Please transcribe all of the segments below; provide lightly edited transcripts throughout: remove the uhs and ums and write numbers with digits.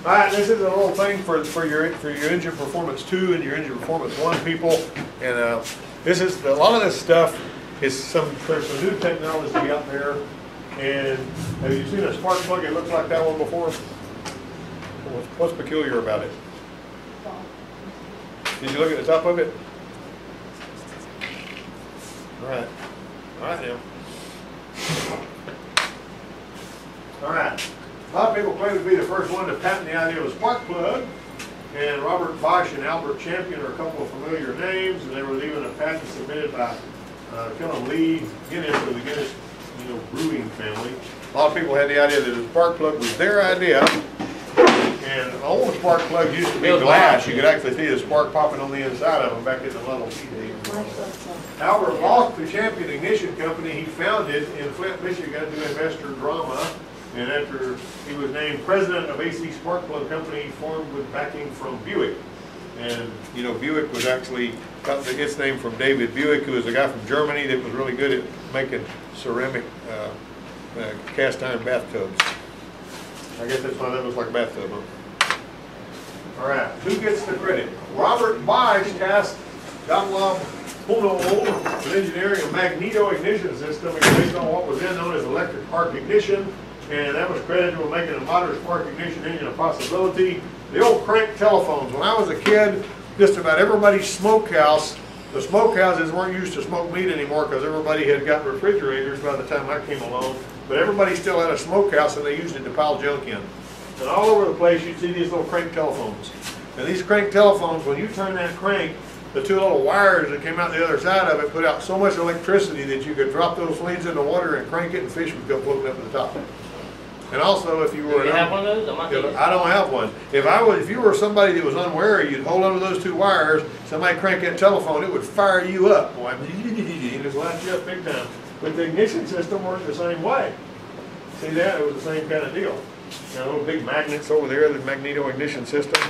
All right, this is a little thing for your Engine Performance 2 and your Engine Performance 1 people, and this is a lot of this stuff is there's some new technology out there. And have you seen a spark plug that looks like that one before? What's peculiar about it? Did you look at the top of it? All right now. All right. A lot of people claim to be the first one to patent the idea of a spark plug, and Robert Bosch and Albert Champion are a couple of familiar names, and there was even a patent submitted by Killam Lee Guinness of the Guinness brewing family. A lot of people had the idea that a spark plug was their idea, and an old spark plug used to be glass. You could actually see the spark popping on the inside of them back in the Model T days. Albert Bosch, the Champion Ignition Company, he founded in Flint, Michigan to investor drama. And after he was named president of AC Spark Plug Company, he formed with backing from Buick. And Buick was actually got its name from David Buick, who was a guy from Germany that was really good at making ceramic cast iron bathtubs. I guess that's why that looks like a bathtub. Huh? All right, who gets the credit? Robert Bosch tasked Gottlob Hohn with engineering a magneto ignition system based on what was then known as electric arc ignition. And that was credited with making a modern spark ignition engine a possibility. The old crank telephones. When I was a kid, just about everybody's smokehouse, the smokehouses weren't used to smoke meat anymore because everybody had got refrigerators by the time I came along. But everybody still had a smokehouse and they used it to pile junk in. And all over the place you'd see these little crank telephones. And these crank telephones, when you turn that crank, the two little wires that came out the other side of it put out so much electricity that you could drop those leads in the water and crank it and fish would go floating up to the top. And also, if you were, do you have one of those? I don't have one. If you were somebody that was unwary, you'd hold onto those two wires. Somebody crank that telephone, it would fire you up. Boy, it just light you up big time. But the ignition system worked the same way. See that? It was the same kind of deal. Little big magnets over there, the magneto ignition system.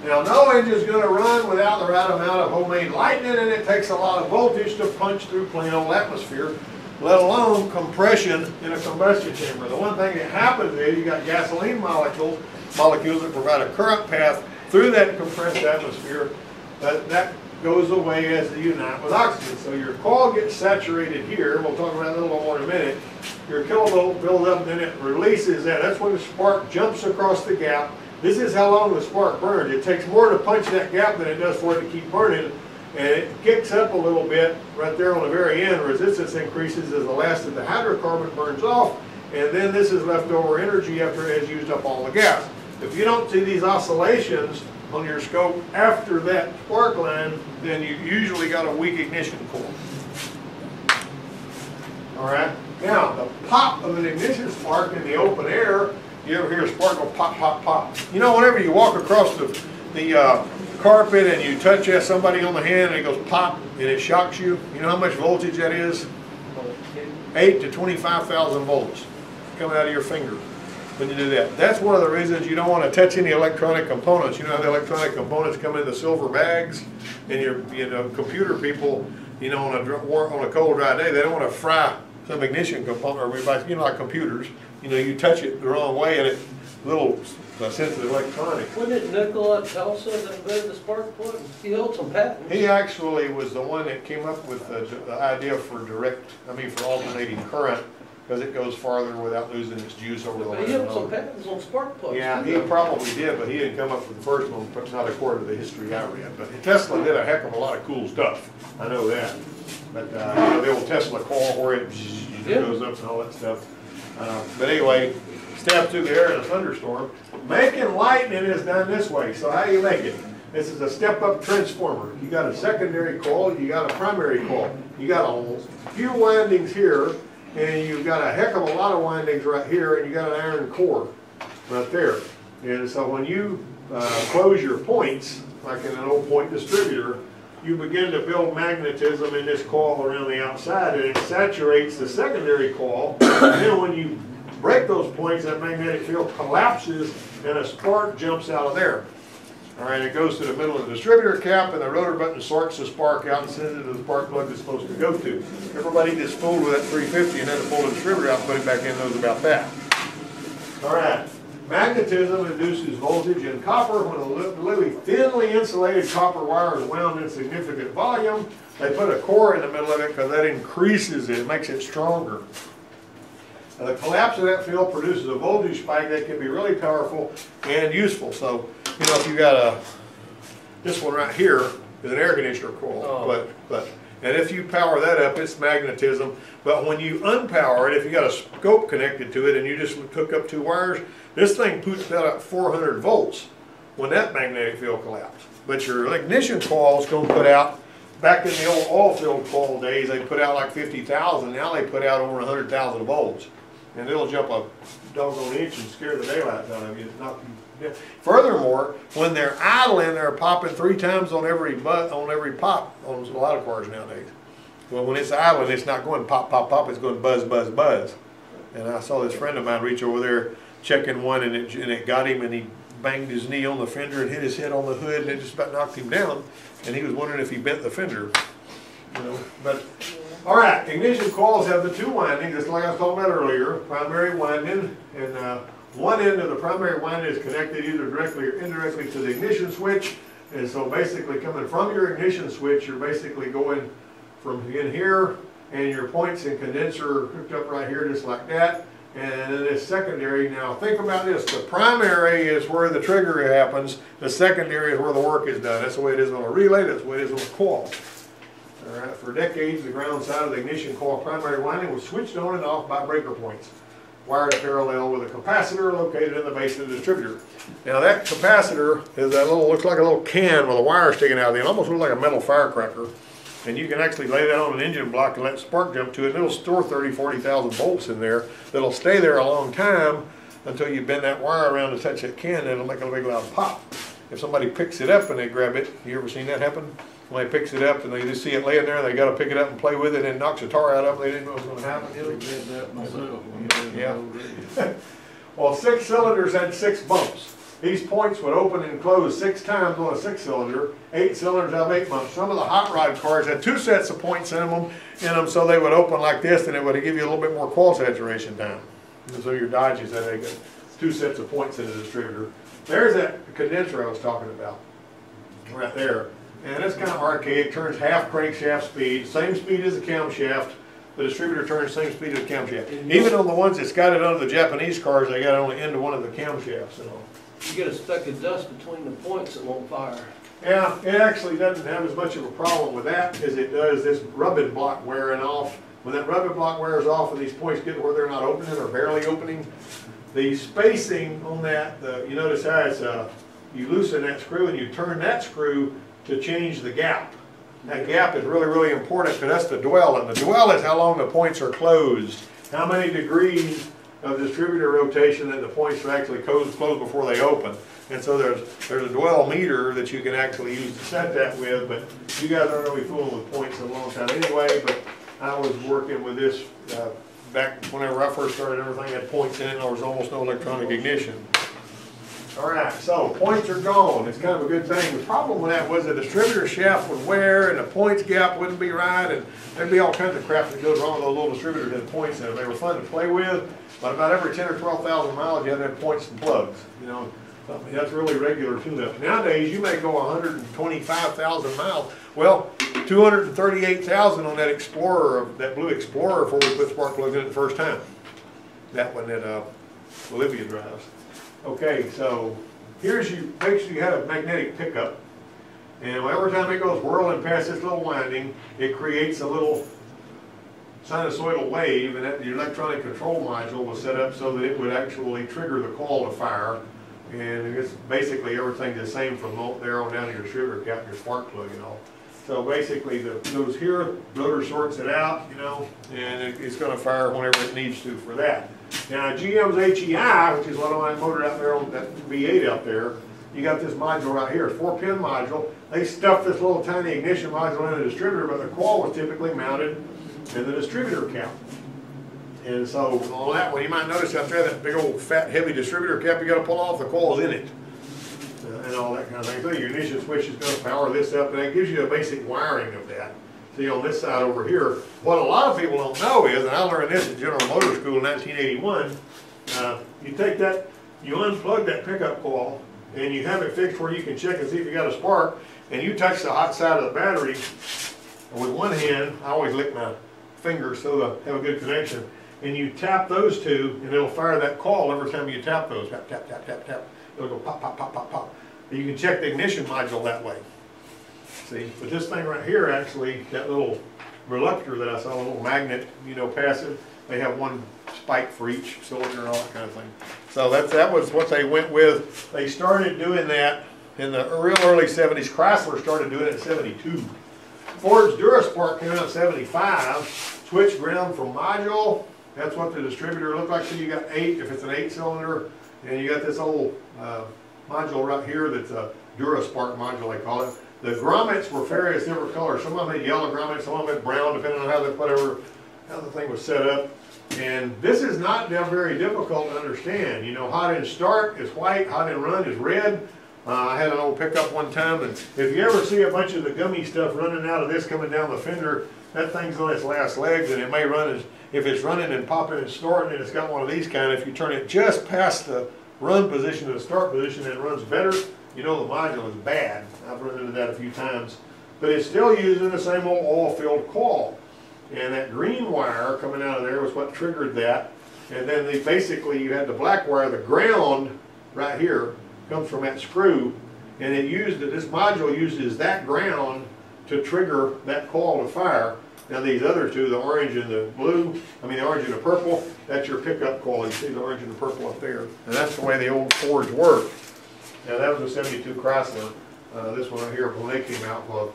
Now, no engine's going to run without the right amount of homemade lightning, and it takes a lot of voltage to punch through plain old atmosphere, let alone compression in a combustion chamber. The one thing that happens is you got gasoline molecules that provide a current path through that compressed atmosphere. That goes away as they unite with oxygen. So your coil gets saturated here. We'll talk about that a little more in a minute. Your kilovolt builds up, and then it releases that. That's when the spark jumps across the gap. This is how long the spark burns. It takes more to punch that gap than it does for it to keep burning. And it kicks up a little bit right there on the very end. Resistance increases as the last of the hydrocarbon burns off, and then this is leftover energy after it has used up all the gas. If you don't see these oscillations on your scope after that spark line, then you usually got a weak ignition core. All right. Now, the pop of an ignition spark in the open air, you ever hear a spark go pop, pop, pop? Whenever you walk across the carpet and you touch somebody on the hand and it goes pop and it shocks you, you know how much voltage that is? 8 to 25,000 volts coming out of your finger when you do that. That's one of the reasons you don't want to touch any electronic components. You know how the electronic components come in the silver bags, and your computer people, on a cold dry day, they don't want to fry some ignition component or like computers. You touch it the wrong way and it little sensitive electronics. Wasn't it Nikola Tesla that invented the spark plug? He held some patents. He actually was the one that came up with the idea for for alternating current, because it goes farther without losing its juice over the line. But he held some patents on spark plugs. Yeah, he probably did, but he didn't come up with the first one, not according to the history I read. But Tesla did a heck of a lot of cool stuff. I know that. But the old Tesla coil where it goes up and all that stuff. But anyway, step through the air in a thunderstorm. Making lightning is done this way. So how do you make it? This is a step-up transformer. You got a secondary coil, you got a primary coil. You got a few windings here, and you've got a heck of a lot of windings right here, and you got an iron core right there. And so when you close your points, like in an old point distributor, you begin to build magnetism in this coil around the outside, and it saturates the secondary coil. And then when you break those points, that magnetic field collapses and a spark jumps out of there. All right, it goes to the middle of the distributor cap, and the rotor button sorts the spark out and sends it to the spark plug it's supposed to go to. Everybody that's fooled with that 350 and then to pull the distributor out and put it back in knows about that. All right, Magnetism induces voltage in copper. When a really thinly insulated copper wire is wound in significant volume, they put a core in the middle of it because that increases it, makes it stronger. Now, the collapse of that field produces a voltage spike that can be really powerful and useful. So, you know, if you got this one right here is an air conditioner coil, and if you power that up, it's magnetism. But when you unpower it, if you got a scope connected to it and you just hook up two wires, this thing puts out 400 volts when that magnetic field collapses. But your ignition coil is going to put out, back in the old oil field coil days, they put out like 50,000. Now they put out over 100,000 volts. And it'll jump a doggone inch and scare the daylight out of you. Furthermore, when they're idling, they're popping 3 times on every pop on a lot of cars nowadays. Well, when it's idling, it's not going pop, pop, pop. It's going buzz, buzz, buzz. And I saw this friend of mine reach over there checking one, and it got him, and he banged his knee on the fender and hit his head on the hood, and it just about knocked him down. And he was wondering if he bent the fender. You know, but all right, ignition coils have the 2 windings, just like I was talking about earlier. Primary winding, and one end of the primary winding is connected either directly or indirectly to the ignition switch. And so basically coming from your ignition switch, you're basically going from in here, and your points and condenser are hooked up right here just like that. And then this secondary, now think about this, the primary is where the trigger happens, the secondary is where the work is done. That's the way it is on a relay, that's the way it is on a coil. All right, for decades, the ground side of the ignition coil primary winding was switched on and off by breaker points, wired parallel with a capacitor located in the base of the distributor. Now that capacitor is that little, looks like a little can with a wire sticking out of it. It almost looks like a metal firecracker. And you can actually lay that on an engine block and let spark jump to it, and it'll store 30,000, 40,000 volts in there. That'll stay there a long time until you bend that wire around to touch that can, and it'll make a big loud pop. If somebody picks it up and they grab it, you ever seen that happen? Somebody picks it up and they just see it laying there, and they got to pick it up and play with it, and it knocks the tar out of it. They didn't know what was going to happen. I did that myself. Yeah. Well, 6 cylinders had 6 bumps. These points would open and close 6 times on a 6-cylinder. 8 cylinders have 8 bumps. Some of the hot rod cars had 2 sets of points in them, so they would open like this, and it would give you a little bit more coil saturation time. And so your Dodges had 2 sets of points in the distributor. There's that condenser I was talking about, right there. And it's kind of archaic. Turns half crankshaft speed, same speed as the camshaft. The distributor turns same speed as the camshaft. Even on the ones that's got it under the Japanese cars, they got it on the end of one of the camshafts and all. You get a speck of dust between the points, it won't fire. Yeah, it actually doesn't have as much of a problem with that as it does this rubbing block wearing off. When that rubbing block wears off and these points get where they're not opening or barely opening, the spacing on that, you notice how it's, you loosen that screw and you turn that screw to change the gap. That gap is really, really important because that's the dwell, and the dwell is how long the points are closed. How many degrees of distributor rotation that the points are actually closed before they open. And so there's a dwell meter that you can actually use to set that with, but you guys aren't going to be fooling with points in a long time anyway. But I was working with this back whenever I first started. Everything had points in it, and there was almost no electronic ignition. All right, so points are gone. It's kind of a good thing. The problem with that was the distributor shaft would wear, and the points gap wouldn't be right, and there'd be all kinds of crap that goes wrong with those little distributors that had points in them. They were fun to play with, but about every 10 or 12,000 miles, you had to have points and plugs. You know, that's really regular tune-up. Nowadays, you may go 125,000 miles. Well, 238,000 on that Explorer, that blue Explorer, before we put spark plugs in it the first time. That one that Olivia drives. Okay, so here's basically you had a magnetic pickup, and every time it goes whirling past this little winding, it creates a little sinusoidal wave, and the electronic control module was set up so that it would actually trigger the coil to fire. And it's basically everything the same from there on down to your distributor cap, your spark plug and all. So basically, goes here, blower sorts it out, you know, and it's going to fire whenever it needs to for that. Now, GM's HEI, which is what on that motor out there on that V8 out there, you got this module right here, 4-pin module. They stuffed this little tiny ignition module in the distributor, but the coil was typically mounted in the distributor cap. And so on that one, you might notice out there that big old fat heavy distributor cap you got to pull off, the coil's in it. And all that kind of thing. So your ignition switch is going to power this up, and it gives you a basic wiring of that. See, on this side over here, what a lot of people don't know is, and I learned this at General Motor School in 1981, you take that you unplug that pickup coil and you have it fixed where you can check and see if you got a spark, and you touch the hot side of the battery with one hand. I always lick my fingers so they have a good connection, and you tap those two and it'll fire that coil every time you tap those. Tap, tap, tap, tap, tap. It'll go pop, pop, pop, pop, pop. You can check the ignition module that way. See, but this thing right here, actually, that little reluctor that I saw, a little magnet, you know, passive, they have one spike for each cylinder and all that kind of thing. So that was what they went with. They started doing that in the real early 70s. Chrysler started doing it in 72. Ford's DuraSpark came out in 75. Switched ground from module. That's what the distributor looked like. So you got 8, if it's an 8-cylinder, and you got this old module right here that's a DuraSpark module, they call it. The grommets were various different colors. Some of them had yellow grommets, some of them had brown, depending on how the thing was set up. And this is not very difficult to understand. You know, hot in start is white, hot in run is red. I had an old pickup one time, and if you ever see a bunch of the gummy stuff running out of this coming down the fender, that thing's on its last legs, and it may run if it's running and popping and snorting, and it's got one of these kind, if you turn it just past the run position to the start position, it runs better. You know the module is bad. I've run into that a few times. But it's still using the same old oil-filled coil. And that green wire coming out of there was what triggered that. And then basically you had the black wire, the ground right here comes from that screw. And this module uses that ground to trigger that coil to fire. Now these other two, the orange and the blue, the orange and the purple, that's your pickup coil. You see the orange and the purple up there. And that's the way the old Fords work. Now that was a 72 Chrysler. This one right here, when they came out, well,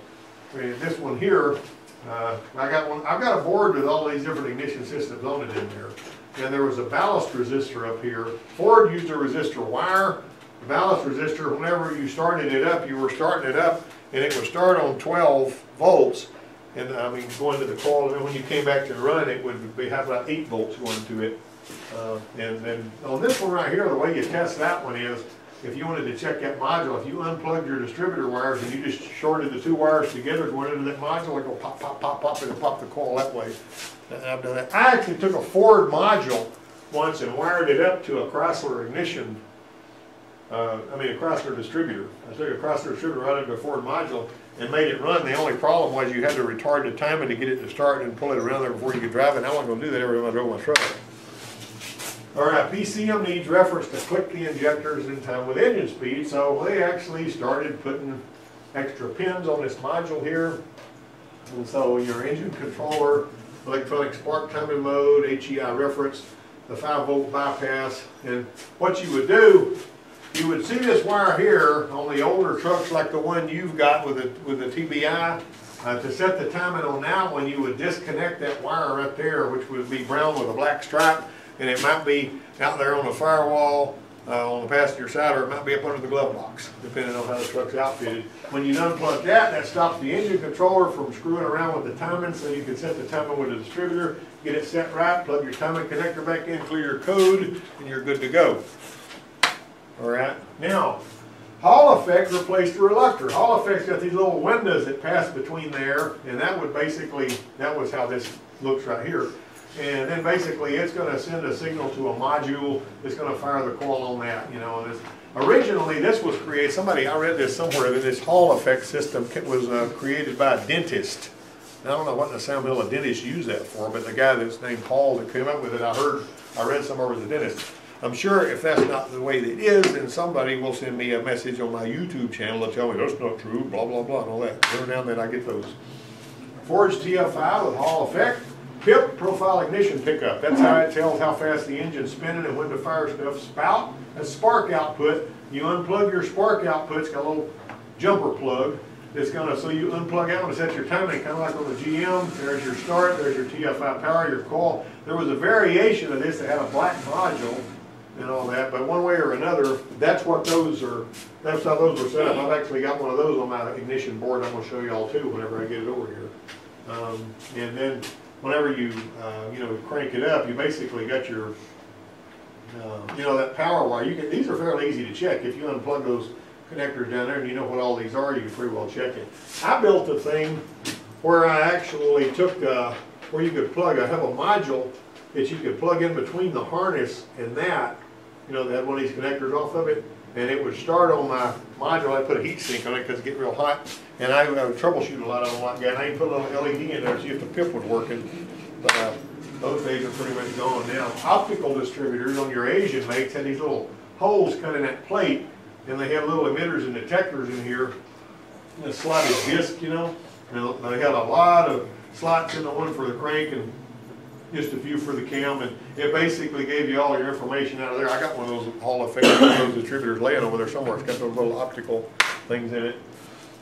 this one here, I've got a board with all these different ignition systems on it in there. And there was a ballast resistor up here. Ford used a resistor wire. The ballast resistor, whenever you started it up, you were starting it up, and it would start on 12 volts. And going to the coil, and then when you came back to run, it would have about 8 volts going to it. And then on this one right here, the way you test that one is, if you wanted to check that module, if you unplugged your distributor wires and you just shorted the 2 wires together going into that module, it go pop, pop, pop, pop, and it'll pop the coil that way. And I've done that. I actually took a Ford module once and wired it up to a Chrysler ignition, a Chrysler distributor. I took a Chrysler distributor right into a Ford module and made it run. The only problem was you had to retard the timing to get it to start and pull it around there before you could drive it. And I wasn't going to do that every time I drove my truck. All right, PCM needs reference to click the injectors in time with engine speed, so they actually started putting extra pins on this module here. And so your engine controller, electronic spark timing mode, HEI reference, the 5-volt bypass, and what you would do, you would see this wire here on the older trucks like the one you've got with the TBI. To set the timing on that one, you would disconnect that wire right there, which would be brown with a black stripe. And it might be out there on the firewall on the passenger side, or it might be up under the glove box, depending on how the truck's outfitted. When you unplug that stops the engine controller from screwing around with the timing, so you can set the timing with the distributor, get it set right, plug your timing connector back in, clear your code, and you're good to go. All right. Now, Hall Effect replaced the reluctor. Hall Effect's got these little windows that pass between there, and that was how this looks right here. And then basically it's going to send a signal to a module that's going to fire the coil on that, you know. And originally this was created, I read this somewhere, that this Hall Effect system was created by a dentist. And I don't know what in the Sam Hill a dentist used that for, but the guy that's named Paul that came up with it, I read somewhere was a dentist. I'm sure if that's not the way it is, then somebody will send me a message on my YouTube channel to tell me that's not true, blah, blah, blah, and all that. Every now and then I get those. Forged TFI with Hall Effect. PIP, profile ignition pickup. That's how it tells how fast the engine's spinning and when to fire stuff. Spout, that's spark output. You unplug your spark output. It's got a little jumper plug. It's gonna, so you unplug out and set your timing, kind of like on the GM. There's your start, there's your TFI power, your coil. There was a variation of this that had a black module and all that, but one way or another, that's how those were set up. I've actually got one of those on my ignition board. I'm gonna show you all too whenever I get it over here. And then whenever you crank it up, you basically got your that power wire. These are fairly easy to check. If you unplug those connectors down there and you know what all these are, you can pretty well check it. I built a thing where I actually took where you could plug. I have a module that you could plug in between the harness and that, you know, they had one of these connectors off of it, and it would start on my module. I put a heat sink on it because it get real hot, and I would troubleshoot a lot of them like that. And I even put a little LED in there to see if the pip was working. But those days are pretty much gone now. Optical distributors on your Asian mates had these little holes cut in that plate, and they had little emitters and detectors in here, and a slotted disc, you know. And they had a lot of slots in the one for the crank and just a few for the cam, and it basically gave you all your information out of there. I got one of those Hall of Fame, those distributors laying over there somewhere. It's got those little optical things in it.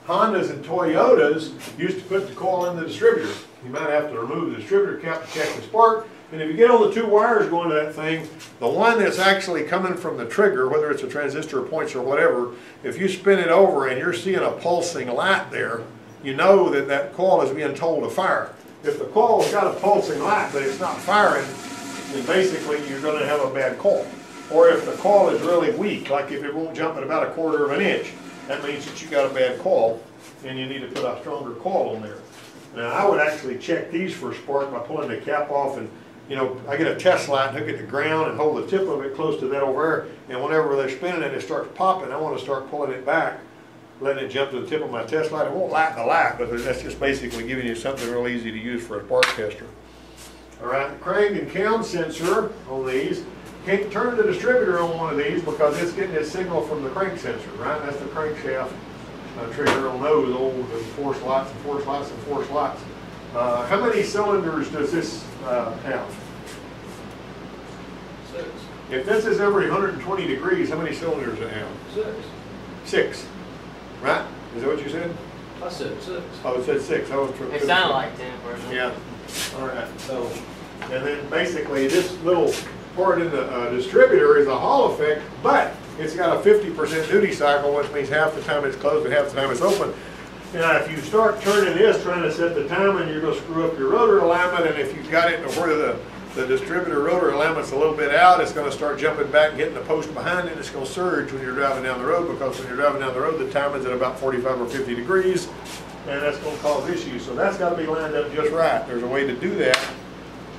Hondas and Toyotas used to put the coil in the distributor. You might have to remove the distributor cap to check the spark. And if you get all the two wires going to that thing, the one that's actually coming from the trigger, whether it's a transistor or points or whatever, if you spin it over and you're seeing a pulsing light there, you know that that coil is being told to fire. If the coil's got a pulsing light but it's not firing, then basically you're going to have a bad coil. Or if the coil is really weak, like if it won't jump at about 1/4 of an inch, that means that you got a bad coil and you need to put a stronger coil on there. Now I would actually check these for spark by pulling the cap off, and you know, I get a test light and hook it to ground and hold the tip of it close to that over there, and whenever they're spinning it, it starts popping. I want to start pulling it back, letting it jump to the tip of my test light. It won't light the light, but that's just basically giving you something real easy to use for a spark tester. All right, the crank and cam sensor on these. Can't turn the distributor on one of these because it's getting its signal from the crank sensor, right? That's the crankshaft trigger on those old 4 slots and 4 slots and 4 slots. How many cylinders does this have? 6. If this is every 120 degrees, how many cylinders does it have? 6. 6, right? Is that what you said? I said 6. Oh, it said 6. I was It sounded like 10 personally. Yeah. All right. So, and then basically this little part in the distributor is a Hall effect, but it's got a 50% duty cycle, which means half the time it's closed and half the time it's open. Now, if you start turning this, trying to set the timing, you're going to screw up your rotor alignment, and if you've got it where the distributor rotor alignment's a little bit out, it's going to start jumping back and getting the post behind it. It's going to surge when you're driving down the road, because when you're driving down the road, the timing's at about 45 or 50 degrees, and that's going to cause issues. So that's got to be lined up just right. There's a way to do that.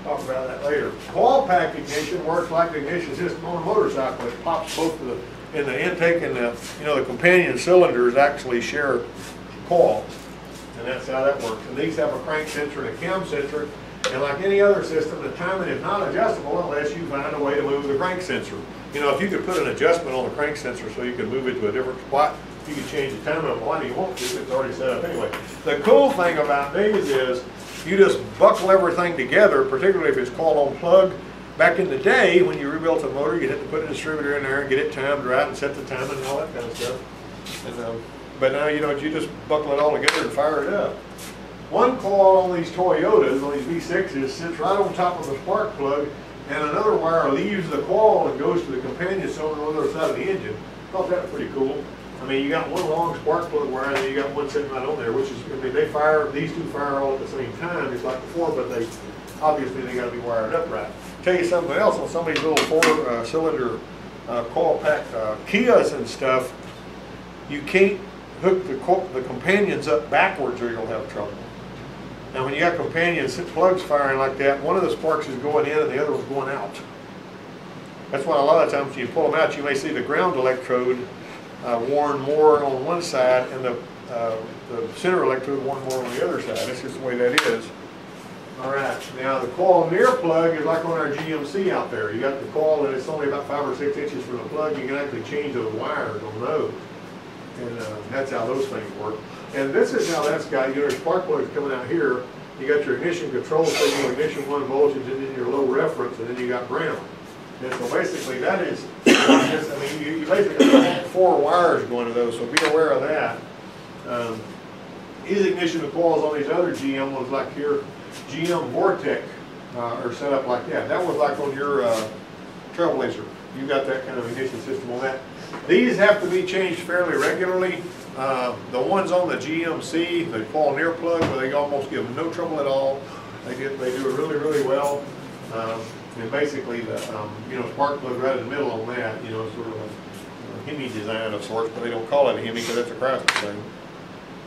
Talk about that later. Coil pack ignition works like the ignition system on a motorcycle. It pops both in the intake and the companion cylinders actually share coil, and that's how that works. And these have a crank sensor and a cam sensor, and like any other system, the timing is not adjustable unless you find a way to move the crank sensor. You know, if you could put an adjustment on the crank sensor so you could move it to a different spot, you can change the timing of why do you want to. It's already set up anyway. The cool thing about these is you just buckle everything together, particularly if it's coil on plug. Back in the day, when you rebuilt a motor, you'd have to put a distributor in there and get it timed right and set the timing and all that kind of stuff. And, but now, you know, you just buckle it all together and fire it up. One coil on these Toyotas, on these V6s, sits right on top of the spark plug, and another wire leaves the coil and goes to the companion cylinder on the other side of the engine. I thought that was pretty cool. I mean, you got one long spark plug wire, and then you got one sitting right on there, which is, I mean, they fire, these two fire all at the same time, just like before, but they, obviously, they got to be wired up right. Tell you something else, on some of these little 4-cylinder coil pack Kias and stuff, you can't hook the companions up backwards or you'll have trouble. Now, when you got companions plugs firing like that, one of the sparks is going in and the other one's going out. That's why a lot of times when you pull them out, you may see the ground electrode worn more on one side and the center electrode worn more on the other side. That's just the way that is. All right, now the coil near plug is like on our GMC out there. You got the coil and it's only about 5 or 6 inches from the plug. You can actually change those wires on those. And that's how those things work. And this is how that's got, your spark plug's coming out here. You got your ignition control signal, ignition 1 voltage, and then your low reference, and then you got ground. And so basically that is, just, I mean, you basically have 4 wires going to those, so be aware of that. These ignition coils on these other GM ones like here, GM Vortec are set up like that. That was like on your Trailblazer. You got that kind of ignition system on that. These have to be changed fairly regularly. The ones on the GMC, the coil near plug, where they almost give them no trouble at all. They do it really, really well. And basically, the spark plug right in the middle on that, sort of a Hemi design of sorts, but they don't call it a Hemi because that's a Chrysler thing.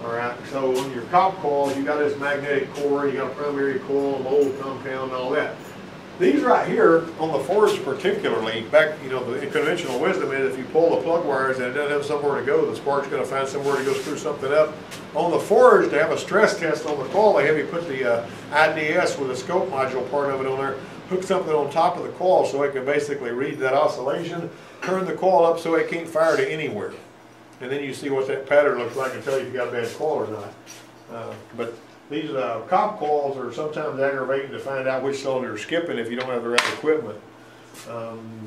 All right, so on your cop coils, you got this magnetic core, you got a primary coil, mold compound, and all that. These right here, on the Fords particularly, back, you know, the conventional wisdom is if you pull the plug wires and it doesn't have somewhere to go, the spark's gonna find somewhere to go screw something up. On the Fords, to have a stress test on the coil, they have you put the IDS with a scope module part of it on there, hook something on top of the coil so it can basically read that oscillation, turn the coil up so it can't fire to anywhere. And then you see what that pattern looks like and tell you if you got a bad coil or not. But these cop coils are sometimes aggravating to find out which cylinder is skipping if you don't have the right equipment.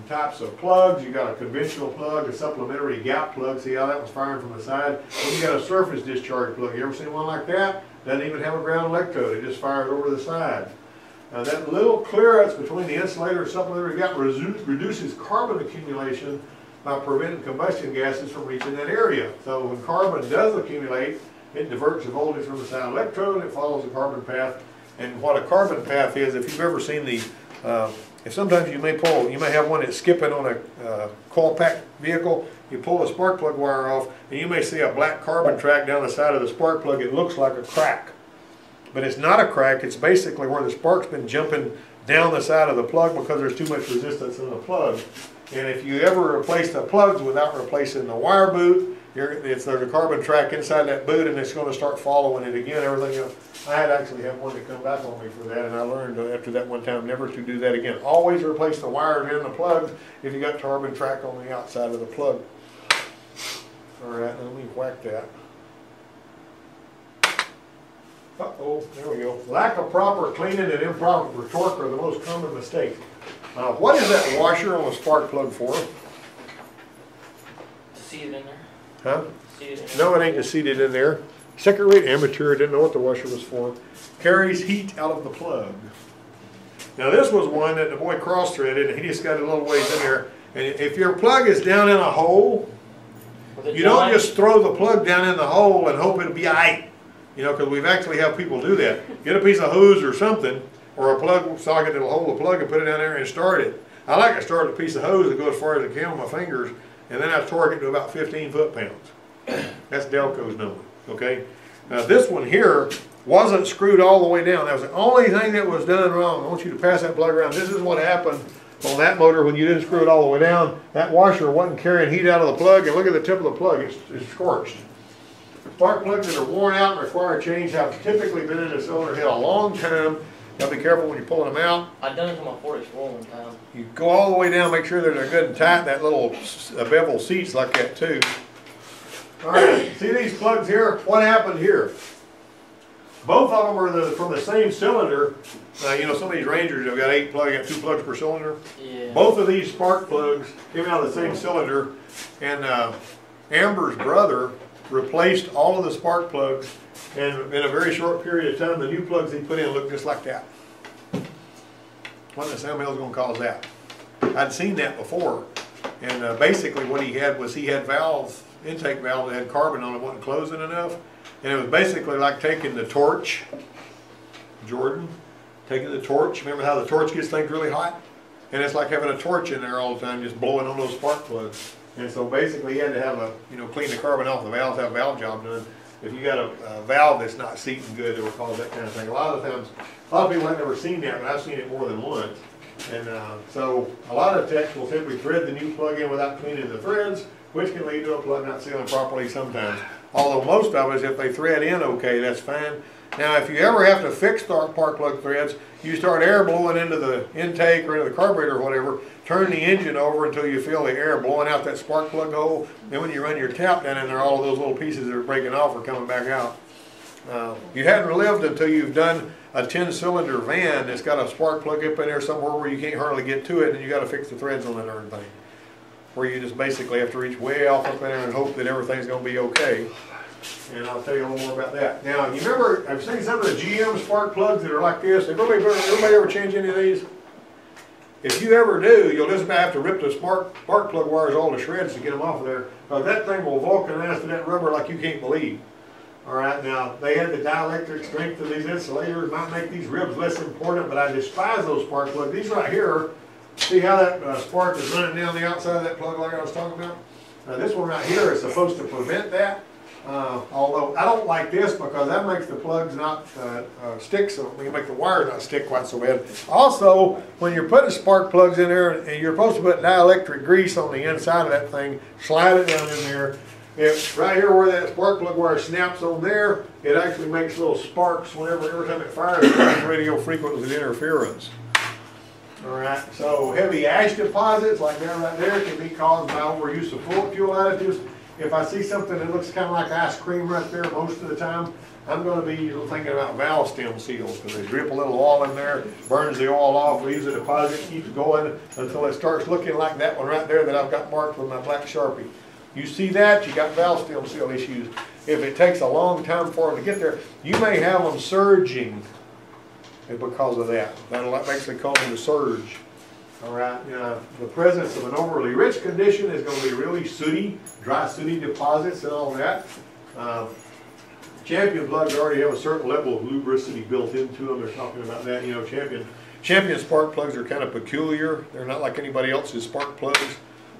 Types of plugs, you got a conventional plug, a supplementary gap plug, see how that was firing from the side. Then you got a surface discharge plug, you ever seen one like that? Doesn't even have a ground electrode, it just fires over the side. That little clearance between the insulator and supplementary gap reduces carbon accumulation by preventing combustion gases from reaching that area. So when carbon does accumulate, it diverts the voltage from the side electrode, it follows the carbon path. And what a carbon path is, if you've ever seen the, if sometimes you may have one that's skipping on a coil pack vehicle, you pull the spark plug wire off, and you may see a black carbon track down the side of the spark plug. It looks like a crack. But it's not a crack, it's basically where the spark's been jumping down the side of the plug because there's too much resistance in the plug. And if you ever replace the plugs without replacing the wire boot, there's a carbon track inside that boot and it's going to start following it again. Everything else. I had actually had one to come back on me for that, and I learned after that one time never to do that again. Always replace the wires in the plugs if you got carbon track on the outside of the plug. All right, let me whack that. Uh-oh, there we go. Lack of proper cleaning and improper torque are the most common mistake. What is that washer on a spark plug for? To see it in there. Huh? See it in there. No, it ain't just seated in there. Second-rate amateur, didn't know what the washer was for. Carries heat out of the plug. Now this was one that the boy cross-threaded, and he just got a little ways in there. And if your plug is down in a hole, you don't just throw the plug down in the hole and hope it'll be aight. You know, because we've actually had people do that. Get a piece of hose or something, or a plug socket that'll hold the plug and put it down there and start it. I like to start with a piece of hose that goes as far as I can with my fingers, and then I torque it to about 15 foot-pounds. That's Delco's number, okay? Now this one here wasn't screwed all the way down. That was the only thing that was done wrong. I want you to pass that plug around. This is what happened on that motor when you didn't screw it all the way down. That washer wasn't carrying heat out of the plug, and look at the tip of the plug, it's scorched. Spark plugs that are worn out and require a change have typically been in the cylinder head a long time. You gotta be careful when you're pulling them out. I've done it to my 44 one time. You go all the way down, make sure that they're good and tight. That little bevel seats like that too. All right, see these plugs here? What happened here? Both of them are from the same cylinder. You know, some of these Rangers have got 8 plugs, got 2 plugs per cylinder. Yeah. Both of these spark plugs came out of the same cylinder, and Amber's brother replaced all of the spark plugs, and in a very short period of time, the new plugs he put in looked just like that. What in the Sam Hill's going to cause that? I'd seen that before, and basically what he had was valves, intake valves that had carbon on it, wasn't closing enough, and it was basically like taking the torch, Jordan, taking the torch. Remember how the torch gets things really hot? And it's like having a torch in there all the time, just blowing on those spark plugs. And so basically you had to have clean the carbon off the valves, have a valve job done. If you got a valve that's not seating good, it will cause that kind of thing. A lot of times, a lot of people have never seen that, but I've seen it more than once. And so a lot of techs will simply thread the new plug in without cleaning the threads, which can lead to a plug not sealing properly sometimes. Although most of us, if they thread in okay, that's fine. Now if you ever have to fix the spark plug threads, you start air blowing into the intake or into the carburetor or whatever, turn the engine over until you feel the air blowing out that spark plug hole. Then when you run your tap down in there, all of those little pieces that are breaking off are coming back out. You hadn't lived until you've done a 10-cylinder van that's got a spark plug up in there somewhere where you can't hardly get to it, and you got to fix the threads on that darn thing. Where you just basically have to reach way off up in there and hope that everything's going to be okay. And I'll tell you a little more about that. Now, you remember, I've seen some of the GM spark plugs that are like this. Everybody ever change any of these? If you ever do, you'll just have to rip the spark plug wires all to shreds to get them off of there. That thing will vulcanize to that rubber like you can't believe. All right, now, they had the dielectric strength of these insulators. Might make these ribs less important, but I despise those spark plugs. These right here, see how that spark is running down the outside of that plug like I was talking about? This one right here is supposed to prevent that. Although I don't like this because that makes the plugs not stick, so we make the wires not stick quite so bad. Also, when you're putting spark plugs in there and you're supposed to put dielectric grease on the inside of that thing, slide it down in there. If right here where that spark plug wire snaps on there, it actually makes little sparks every time it fires. It's radio frequency interference. All right, so heavy ash deposits like that right there can be caused by overuse of fuel additives. If I see something that looks kind of like ice cream right there most of the time, I'm going to be thinking about valve stem seals because they drip a little oil in there, burns the oil off, leaves a deposit, keeps going until it starts looking like that one right there that I've got marked with my black Sharpie. You see that, you got valve stem seal issues. If it takes a long time for them to get there, you may have them surging because of that. That'll actually cause them to surge. All right, the presence of an overly rich condition is going to be really sooty, dry sooty deposits and all that. Champion plugs already have a certain level of lubricity built into them. They're talking about that. You know, Champion spark plugs are kind of peculiar. They're not like anybody else's spark plugs.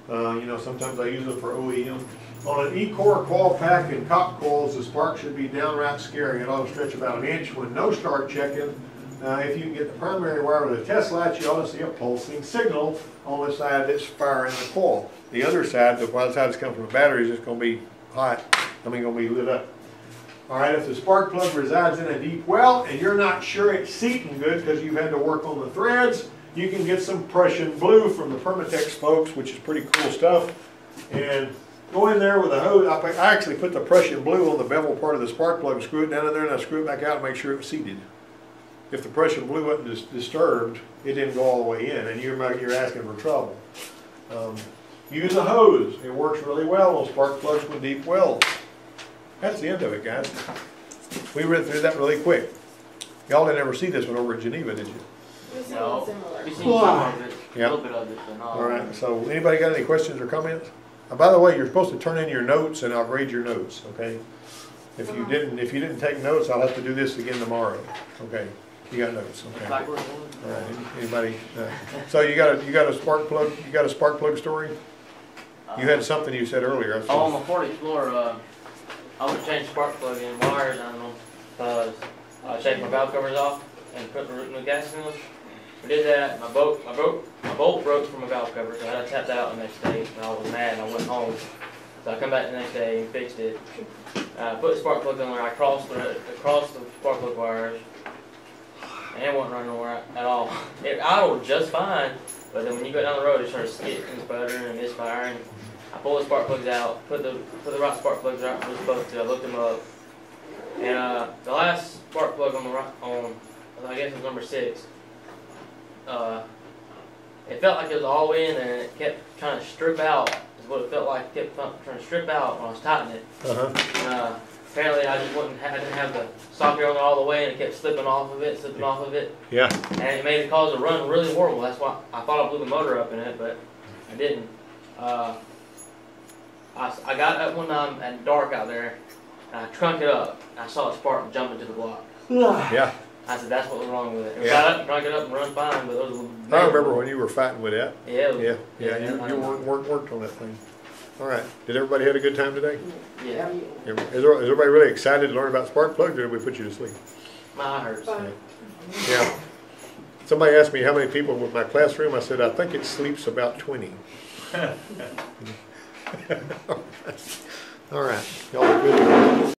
You know, sometimes I use them for OEM. On an E-core coil pack and cop coils, the spark should be downright scary. It ought to stretch about an inch when no start checking. If you can get the primary wire with a test latch, you ought to see a pulsing signal on the side that's firing the coil. The other side, the side that's coming from the battery, is just going to be hot. Going to be lit up. All right, if the spark plug resides in a deep well and you're not sure it's seating good because you've had to work on the threads, you can get some Prussian blue from the Permatex folks, which is pretty cool stuff. And go in there with a hose. I actually put the Prussian blue on the bevel part of the spark plug and screw it down in there, and I screw it back out and make sure it was seated. If the Prussian blue wasn't disturbed, it didn't go all the way in, and you're asking for trouble. Use a hose. It works really well on spark plugs with deep wells. That's the end of it, guys. We read through that really quick. Y'all didn't ever see this one over at Geneva, did you? No. We've seen some of it, a little bit of it, but not all. All right, so anybody got any questions or comments? By the way, you're supposed to turn in your notes and I'll grade your notes, okay? If you didn't take notes, I'll have to do this again tomorrow. Okay. You got notes, okay. All right, anybody? So you got a spark plug story? You had something you said earlier. Oh, on my 40 floor, I would change spark plug and wires on them because I shake my valve covers off and put the new gas in them. We did that. My bolt broke from a valve cover, so I had to tap that out the next day. And I was mad and I went home. So I come back the next day and fixed it. Put the spark plug on there. I crossed the spark plug wires. And it wasn't running nowhere at all. It idled just fine, but then when you go down the road, it starts skidding and sputtering and misfiring. I pulled the spark plugs out, put the right spark plugs right where I was supposed to. I looked them up, and the last spark plug on the right, I guess it was number 6. It felt like it was all the way in there, and it kept trying to strip out. Is what it felt like. It kept trying to strip out when I was tightening it. Apparently, I didn't have the socket on there all the way, and it kept slipping off of it. Yeah. And it made it cause it to run really horrible. That's why I thought I blew the motor up in it, but I didn't. I got up one time at dark out there, and I trunked it up. And I saw a spark jump into the block. Yeah. I said, that's what was wrong with it. Yeah. Got up and trunked it up and run fine, but those were. I remember when you were fighting with that. Yeah. You worked on that thing. All right. Did everybody have a good time today? Yeah. Is everybody really excited to learn about spark plugs, or did we put you to sleep? My eye hurts. Yeah. Somebody asked me how many people with my classroom. I said, I think it sleeps about 20. All right. Y'all are good.